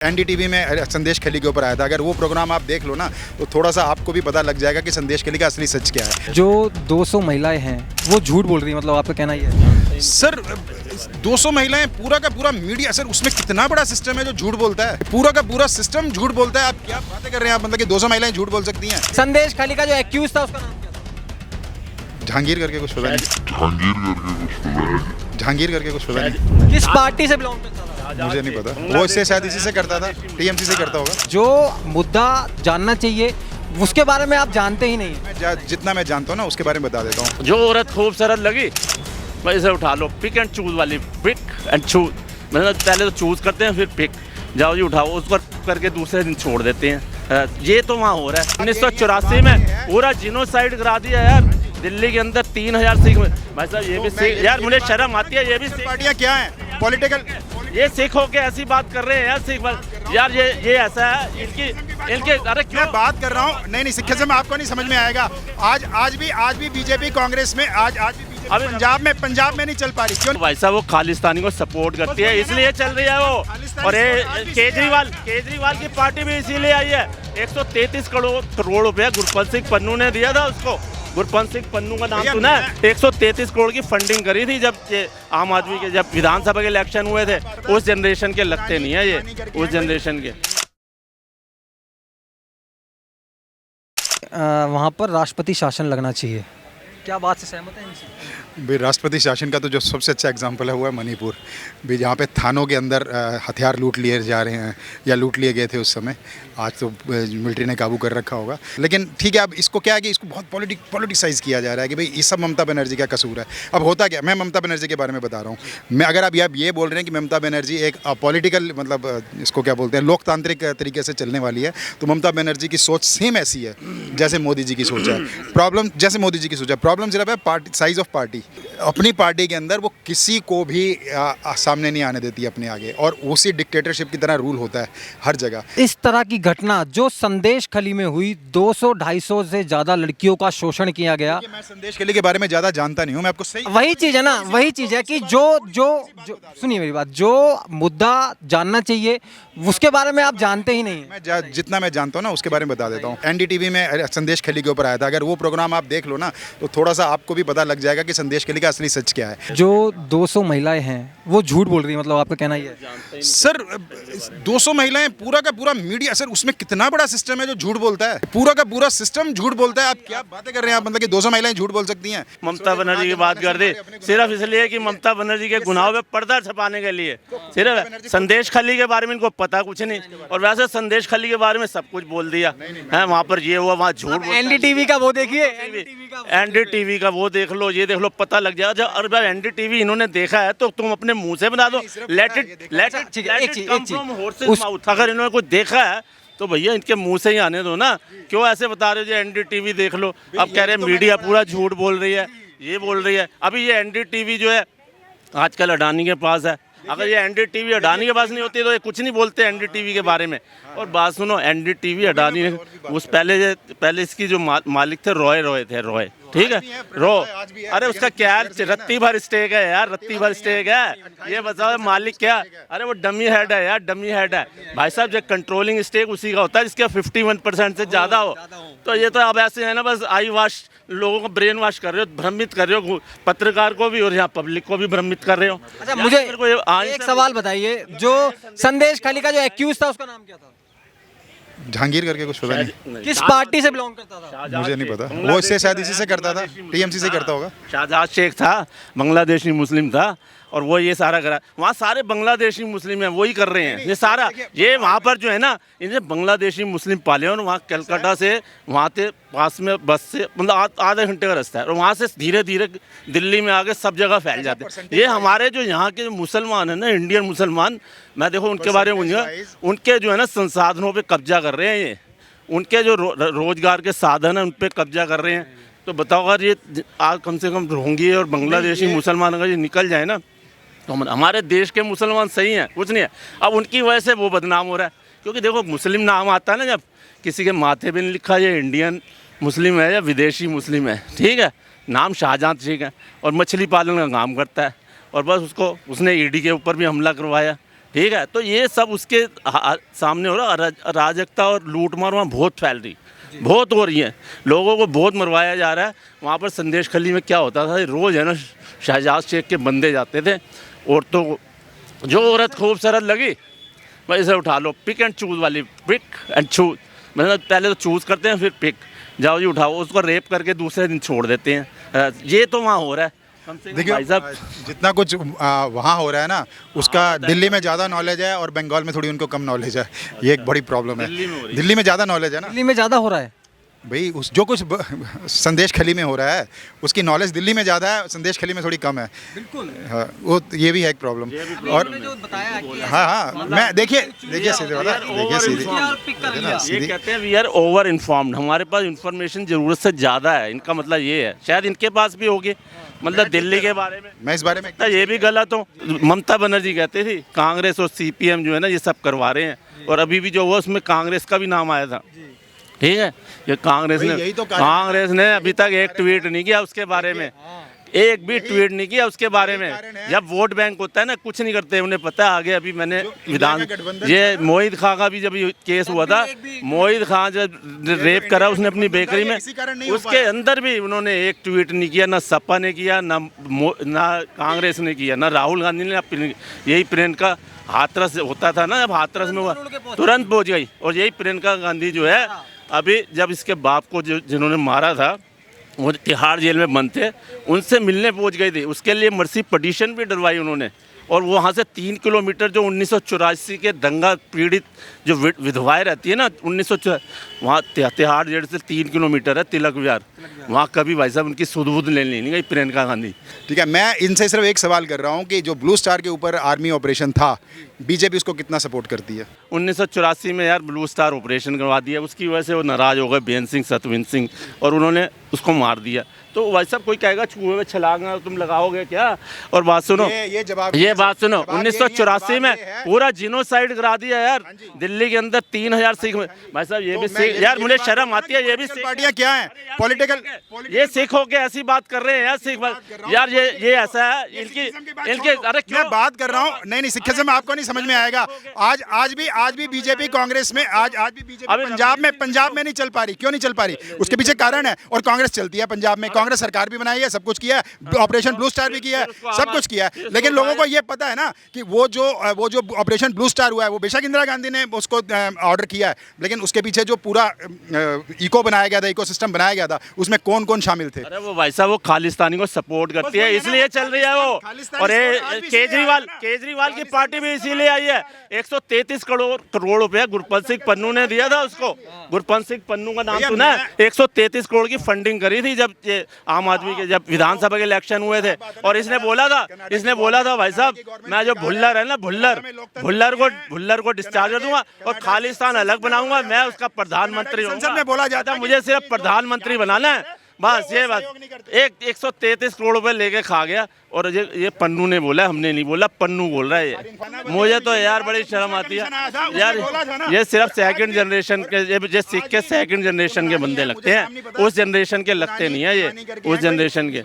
NDTV में संदेश खली के ऊपर आया था। अगर वो प्रोग्राम आप देख लो ना तो थोड़ा सा आपको भी पता लग जाएगा कि संदेश खली का असली सच क्या है। जो 200 महिलाएं हैं वो झूठ बोल रही है, मतलब आपका कहना ये है? सर 200 महिलाएं, पूरा का पूरा मीडिया, सर उसमें कितना बड़ा सिस्टम है जो झूठ बोलता है। पूरा का पूरा सिस्टम झूठ बोलता है। आप क्या बातें कर रहे हैं आप, मतलब कि 200 महिलाएं झूठ बोल सकती हैं। संदेश खली का जो एक्यूज था उसका नाम क्या था? जहांगीर करके कुछ पता नहीं। जहांगीर करके कुछ पता नहीं। किस पार्टी से बिलोंग करता था? मुझे नहीं पता। वो इससे शायद इसी से करता था, टीएमसी से करता होगा। जो मुद्दा जानना चाहिए उसके बारे में आप जानते ही नहीं। जितना मैं जानता हूँ ना उसके बारे में बता देता हूँ। जो औरत खूबसूरत लगी भाई इसे उठा लो, पिक एंड चूज वाली, पिक एंड चूज। मतलब पहले तो चूज करते हैं फिर पिक, जाओ जी उठाओ, उस पर करके दूसरे दिन छोड़ देते हैं। ये तो वहाँ हो रहा है। 1984 में पूरा जिनोसाइड करा दिया यार दिल्ली के अंदर। 3000 सिख, भाई साहब ये भी सिख यार, मुझे शर्म आती है। ये भी पार्टियाँ क्या हैं? पॉलिटिकल, ये सिख होके ऐसी बात कर रहे हैं यार। सिख यार ये ऐसा है इनके अरे क्यों मैं बात कर रहा हूँ। नहीं सिखिज्म आपको नहीं समझ में आएगा। आज भी बीजेपी कांग्रेस में आज भी अभी पंजाब में नहीं चल पा रही। क्यों? भाई साहब वो खालिस्तानी को सपोर्ट करती है इसलिए चल रही है वो। और ये केजरीवाल की पार्टी भी इसीलिए आई है। 133 करोड़ रुपया गुरपंत सिंह पन्नू ने दिया था उसको। गुरपंत सिंह पन्नू का नाम सुना है? 133 करोड़ की फंडिंग करी थी जब ये आम आदमी के, जब विधानसभा के इलेक्शन हुए थे। उस जनरेशन के लगते नहीं है ये, उस जनरेशन के। वहाँ पर राष्ट्रपति शासन लगना चाहिए, क्या बात से सहमत हैं इनसे? भाई राष्ट्रपति शासन का तो जो सबसे अच्छा एग्जांपल है वो है मणिपुर भी, जहाँ पे थानों के अंदर हथियार लूट लिए जा रहे हैं या लूट लिए गए थे उस समय। आज तो मिलिट्री ने काबू कर रखा होगा, लेकिन ठीक है। अब इसको क्या है कि इसको बहुत पॉलिटिसाइज किया जा रहा है कि भाई ये सब ममता बनर्जी का कसूर है। अब होता क्या, मैं ममता बनर्जी के बारे में बता रहा हूँ। मैं अगर आप ये बोल रहे हैं कि ममता बनर्जी एक पॉलिटिकल, मतलब इसको क्या बोलते हैं, लोकतांत्रिक तरीके से चलने वाली है, तो ममता बनर्जी की सोच सेम ऐसी है जैसे मोदी जी की सोच है। प्रॉब्लम जैसे मोदी जी की सोच है, प्रॉब्लम सिर्फ है पार्टी, साइज ऑफ पार्टी। अपनी पार्टी के अंदर वो किसी को भी सामने नहीं आने देती अपने आगे, और उसी डिक्टेटरशिप की तरह रूल होता है हर जगह। इस तरह की घटना जो संदेश खली में हुई, 200-250 से ज्यादा लड़कियों का शोषण किया गया। मैं संदेश खली के बारे में ज्यादा जानता नहीं हूँ, मैं आपको सही वही चीज है ना, वही चीज है कि जो सुनिए मेरी बात, जो मुद्दा जानना चाहिए उसके बारे में आप जानते ही नहीं। मैं जितना मैं जानता हूँ ना उसके बारे में बता देता हूँ। एनडीटीवी में संदेश खली के ऊपर आया था। अगर वो प्रोग्राम आप देख लो ना तो थोड़ा सा आपको भी पता लग जाएगा कि संदेश खली का असली सच क्या है। जो 200 महिलाएं हैं वो झूठ बोल रही है, मतलब आपका कहना ये है? सर 200 महिलाएं, पूरा का पूरा मीडिया, सर उसमें कितना बड़ा सिस्टम है जो झूठ बोलता है। पूरा का पूरा सिस्टम झूठ बोलता है। आप क्या बातें कर रहे हैं आप, मतलब कि 200 महिलाएं झूठ बोल सकती हैं। ममता बनर्जी की बात कर दे सिर्फ इसलिए कि ममता बनर्जी के गुनाहों पे पर्दा छपाने के लिए। सिर्फ संदेश खली के बारे में इनको पता कुछ नहीं, और वैसे संदेश खली के बारे में सब कुछ बोल दिया है। वहाँ पर ये हुआ, वहाँ झूठ। एनडीटीवी का वो देखिए, एनडीटीवी का वो देख लो, ये देख लो, पता लग जाएगा। और भाई एनडीटीवी इन्होंने देखा है तो तुम अपने मुंह से बता दो। Let it come from horses mouth. अगर इन्होंने कुछ देखा है तो भैया इनके मुंह से ही आने दो ना। क्यों ऐसे बता रहे हो? जो एनडीटीवी देख लो, अब कह रहे हैं मीडिया पूरा झूठ बोल रही है, ये बोल रही है। अभी ये एनडीटीवी जो है आजकल अडानी के पास है। अगर ये एनडीटीवी अडानी के पास नहीं होती तो ये कुछ नहीं बोलते एनडीटीवी के बारे में। और बात सुनो, एनडीटीवी अडानी ने उस पहले इसकी जो मालिक थे रॉय थे, ठीक है, अरे उसका क्या रत्ती भर स्टेक है यार, रत्ती भर स्टेक है। ये बताओ मालिक क्या? अरे वो डमी हेड है यार, डमी हेड है भाई साहब। जो कंट्रोलिंग स्टेक उसी का होता है जिसका 51% से ज़्यादा हो। तो ये तो अब ऐसे है ना, बस आई वॉश, लोगों को ब्रेन वॉश कर रहे हो, भ्रमित कर रहे हो, पत्रकार को भी और यहाँ पब्लिक को भी भ्रमित कर रहे हो। अच्छा मुझे एक सवाल बताइए, जो संदेश खली का जो एक्यूज था उसका नाम क्या था? जहांगीर करके कुछ पता नहीं। किस पार्टी से बिलोंग करता था? मुझे नहीं पता। वो इससे शायद इसी से करता था, टीएमसी से करता होगा। शाहजहां शेख था, बांग्लादेशी मुस्लिम था, और वो ये सारा करा। वहाँ सारे बांग्लादेशी मुस्लिम हैं, वही कर रहे हैं ये सारा। ये वहाँ पर जो है ना, इन्हें बांग्लादेशी मुस्लिम पाले, और वहाँ कलकत्ता से वहाँ के पास में बस से मतलब आधे घंटे का रास्ता है, और वहाँ से धीरे धीरे दिल्ली में आके सब जगह फैल जाते हैं। ये हमारे जो यहाँ के मुसलमान हैं ना, इंडियन मुसलमान, मैं देखो उनके बारे में उनके जो है ना संसाधनों पर कब्जा कर रहे हैं। ये उनके जो रोजगार के साधन हैं उन पर कब्जा कर रहे हैं। तो बताओ अगर ये कम से कम रोहिंग्या और बांग्लादेशी मुसलमान अगर ये निकल जाए ना तो हमारे देश के मुसलमान सही हैं, कुछ नहीं है। अब उनकी वजह से वो बदनाम हो रहा है, क्योंकि देखो मुस्लिम नाम आता है ना, जब किसी के माथे पे नहीं लिखा ये इंडियन मुस्लिम है या विदेशी मुस्लिम है, ठीक है, नाम शाहजहां शेख है और मछली पालन का काम करता है, और बस उसने ईडी के ऊपर भी हमला करवाया, ठीक है, तो ये सब उसके सामने हो रहा। अराजकता और लूटमार वहाँ बहुत फैल रही, बहुत हो रही है, लोगों को बहुत मरवाया जा रहा है। वहाँ पर संदेश खली में क्या होता था, रोज़ है ना शहजाद शेख के बंदे जाते थे, औरतों को जो औरत खूबसूरत लगी भाई इसे उठा लो, पिक एंड चूज़ वाली, पिक एंड चूज़, मतलब पहले तो चूज़ करते हैं फिर पिक, जाओ जी उठाओ, उसको रेप करके दूसरे दिन छोड़ देते हैं। ये तो वहाँ हो रहा है। देखिए भाई साहब जितना कुछ वहाँ हो रहा है ना, उसका दिल्ली में ज़्यादा नॉलेज है और बंगाल में थोड़ी उनको कम नॉलेज है। ये एक बड़ी प्रॉब्लम है। दिल्ली में ज़्यादा नॉलेज है ना दिल्ली में ज़्यादा हो रहा है। भाई, उस जो कुछ संदेश खली में हो रहा है उसकी नॉलेज दिल्ली में ज़्यादा है, संदेश खली में थोड़ी कम है। बिल्कुल। हाँ, वो ये भी है एक प्रॉब्लम। और जो बताया कि हाँ हाँ, मैं देखिए सीधे बता, देखिए सीधे ये कहते हैं वी आर ओवर इन्फॉर्म्ड, हमारे पास इन्फॉर्मेशन ज़रूरत से ज़्यादा है। इनका मतलब ये है, शायद इनके पास भी होगी, मतलब दिल्ली के बारे में। मैं इस बारे में ये भी गलत हो। ममता बनर्जी कहते थी कांग्रेस और सीपीएम जो है ना ये सब करवा रहे हैं, और अभी भी जो हुआ उसमें कांग्रेस का भी नाम आया था। ठीक है, ये कांग्रेस ने अभी तक एक ट्वीट नहीं किया उसके बारे में, एक भी ट्वीट नहीं किया उसके बारे में। जब वोट बैंक होता है ना, कुछ नहीं करते, उन्हें पता है आगे। अभी मैंने विधान, ये मोहित खां का भी जब केस हुआ था, मोहित खां जब रेप करा उसने अपनी बेकरी में, उसके अंदर भी उन्होंने एक ट्वीट नहीं किया, ना सपा ने किया, ना कांग्रेस ने किया, ना राहुल गांधी ने। यही प्रियंका हाथरस होता था ना, जब हाथरस में हुआ तुरंत पहुंच गई। और यही प्रियंका गांधी जो है, अभी जब इसके बाप को जिन्होंने मारा था वो तिहाड़ जेल में बंद थे, उनसे मिलने पहुंच गई थी, उसके लिए मर्सी पिटीशन भी डलवाई उन्होंने। और वो वहाँ से 3 किलोमीटर जो 1984 के दंगा पीड़ित जो विधवाएं रहती है ना, 1984 वहाँ तिहाड़ जेल से 3 किलोमीटर है तिलक विहार, वहाँ कभी भाई साहब उनकी सुध बुध लेने नहीं गई प्रियंका गांधी। ठीक है, मैं इनसे सिर्फ एक सवाल कर रहा हूँ कि जो ब्लू स्टार के ऊपर आर्मी ऑपरेशन था, बीजेपी उसको कितना सपोर्ट करती है? 1984 में यार ब्लू स्टार ऑपरेशन करवा दिया, उसकी वजह से वो नाराज़ हो गए बेन सिंह सतविंदर सिंह, और उन्होंने उसको मार दिया। तो भाई साहब कोई कहेगा कुएं में छलांग तुम लगाओगे क्या? और बात सुनो, ये बात सुनो, 1984 में पूरा जिनोसाइड करा दिया यार दिल्ली के अंदर, 3000 सिख। भाई साहब ये भी सिख, यार मुझे शर्म आती है, ये भी पार्टियां क्या हैं पॉलिटिकल, ये सिख होके ऐसी बात कर रहे हैं यार, सिख यार ये ऐसा है इनकी। अरे मैं बात कर रहा हूँ, नहीं सिखिज्म आपको नहीं समझ में आएगा। आज भी बीजेपी कांग्रेस में, आज भी बीजेपी पंजाब में नहीं चल पा रही। क्यों नहीं चल पा रही? उसके पीछे कारण है। और कांग्रेस चलती है पंजाब में, कांग्रेस सरकार भी बनाई है, सब कुछ किया है, ऑपरेशन ब्लू स्टार भी किया है, सब कुछ किया है। लेकिन लोगों को ये पता है ना कि वो जो ऑपरेशन ब्लू स्टार हुआ है, वो बेशक इंदिरा गांधी ने उसको ऑर्डर किया है, लेकिन उसके पीछे जो पूरा इको बनाया गया था, इको सिस्टम बनाया गया था, उसमें कौन कौन शामिल थे? अरे वो भाई साहब वो खालिस्तानी को सपोर्ट करती है, इसलिए चल रही है वो। और केजरीवाल की पार्टी भी इसीलिए आई है। 133 करोड़ रुपया गुरपंत सिंह पन्नू ने दिया था उसको। गुरपंत सिंह पन्नू का नाम सुना है? 133 करोड़ की फंडिंग करी थी जब ये आम आदमी के, जब विधानसभा के इलेक्शन हुए थे। और इसने बोला था भाई साहब मैं जो भुल्लर है ना, भुल्लर को डिस्चार्ज कर दूंगा और खालिस्तान अलग बनाऊंगा, मैं उसका प्रधानमंत्री होऊंगा। बोला जाता है मुझे सिर्फ प्रधानमंत्री बनाना है, बस ये बात। 133 करोड़ रुपए लेके खा गया। और ये पन्नू ने बोला, हमने नहीं बोला, पन्नू बोल रहा है ये। मुझे तो यार बड़ी शर्म आती है यार, ये सिर्फ सेकंड जनरेशन के, ये सिख के सेकंड जनरेशन के बंदे लगते हैं, उस जनरेशन के लगते नहीं है ये, उस जनरेशन के।